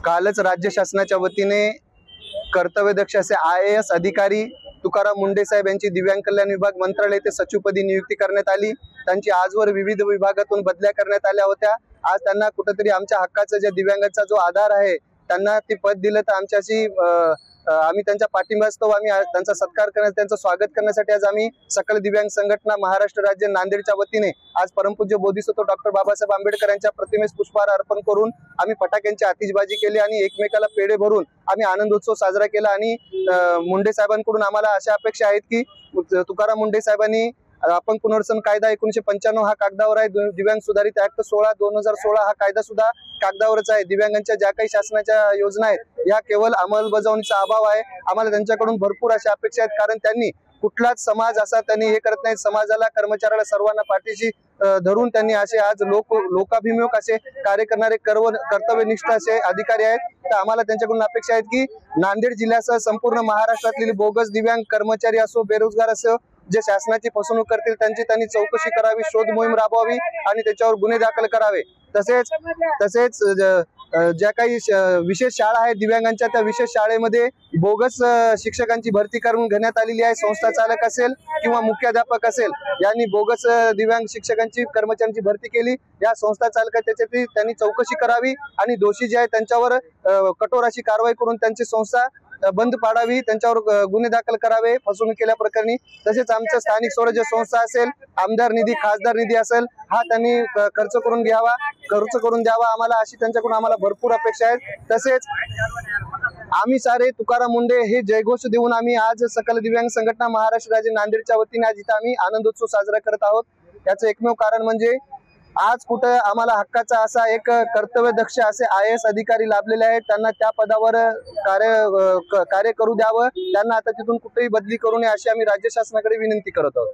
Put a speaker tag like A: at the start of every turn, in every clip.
A: कालच राज्य शासनाच्या वतीने कर्तव्यदक्ष असे IAS अधिकारी तुकाराम मुंडे साहेब यांची दिव्यांग कल्याण विभाग मंत्रालय ते सचिवपदी नियुक्ती करण्यात आली। त्यांची आजवर विविध विभागातून बदल्या करण्यात आल्या होत्या। आज त्यांना कुठेतरी आमच्या हक्काचा जे दिव्यांगांचा जो आधार आहे त्यांना ते पद दिलं तर आमच्याशी आम्ही त्यांच्या पाठिंब्यास्तव आम्ही त्यांचा सत्कार करण्यास त्यांचं स्वागत करण्यासाठी आज आम्ही सकल दिव्यांग संघटना महाराष्ट्र राज्य नांदेडच्या वतीने आज परमपूज्य बोधिसत्व डॉक्टर बाबासाहेब आंबेडकर यांच्या प्रतिमेस पुष्पहार अर्पण करून आम्ही फटाक्यांची आतिषबाजी केली आणि एकमेकाला पेढे भरून आम्ही आनंदोत्सव साजरा केला। आणि मुंडे साहेबांकडून आम्हाला अशा अपेक्षा आहेत की तुकाराम मुंडे साहेबांनी आपण पुनर्वसन कायदा 1995 हा कागदावर आहे, दिव्यांग सुधारित ऍक्ट 16/2016 हा कायदा सुद्धा कागदावरच आहे। दिव्यांगांच्या ज्या काही शासनाच्या योजना आहेत या केवळ अंमलबजावणीचा अभाव आहे। आम्हाला त्यांच्याकडून भरपूर अशा अपेक्षा आहेत, कारण त्यांनी कुठलाच समाज असा त्यांनी हे करत नाही, समाजाला कर्मचाऱ्याला सर्वांना पाठीशी धरून त्यांनी असे आज लोकाभिमुख असे कार्य करणारे कर्तव्यनिष्ठ असे अधिकारी आहेत। तर आम्हाला त्यांच्याकडून अपेक्षा आहेत की नांदेड जिल्ह्यासह संपूर्ण महाराष्ट्रातील बोगस दिव्यांग कर्मचारी असो बेरोजगार असो जे शासनाची फसवणूक करतील त्यांनी चौकशी करावी, शोध मोहीम राबवावी आणि त्याच्यावर गुन्हे दाखल करावे। तसेच ज्या काही विशेष शाळा आहेत दिव्यांगांच्या त्या विशेष शाळेमध्ये बोगस शिक्षकांची भरती करून घेण्यात आलेली आहे। संस्था चालक असेल किंवा मुख्याध्यापक असेल यांनी बोगस दिव्यांग शिक्षकांची कर्मचाऱ्यांची भरती केली। या संस्था चालक त्याची त्यांनी चौकशी करावी आणि दोषी जे आहेत त्यांच्यावर कठोर अशी कारवाई करून त्यांची संस्था बंद पाडावी, त्यांच्यावर गुन्हे दाखल करावे फसवणूक केल्या प्रकरणी। तसेच आमच्या स्थानिक स्वराज्य संस्था असेल, आमदार निधी खासदार निधी असेल हा त्यांनी खर्च करून द्यावा आम्हाला, अशी त्यांच्याकडून आम्हाला भरपूर अपेक्षा आहेत। तसेच आम्ही सारे तुकाराम मुंडे हे जयघोष देऊन आम्ही आज सकल दिव्यांग संघटना महाराष्ट्र राज्य नांदेडच्या वतीने आज इथे आम्ही आनंदोत्सव साजरा करत आहोत। याचं एकमेव कारण म्हणजे आज कुठं आम्हाला हक्काचा असा एक कर्तव्यदक्ष असे IAS अधिकारी लाभलेले आहेत, त्यांना त्या पदावर कार्य करू द्यावं, त्यांना आता तिथून कुठेही बदली करू नये अशी आम्ही राज्य शासनाकडे विनंती करत आहोत।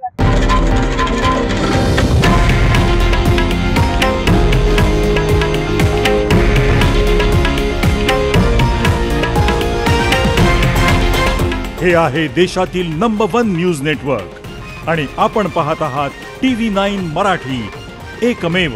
B: हे आहे देशातील नंबर 1 न्यूज नेटवर्क आणि आपण पाहत आहात TV9 मराठी, एकमेव।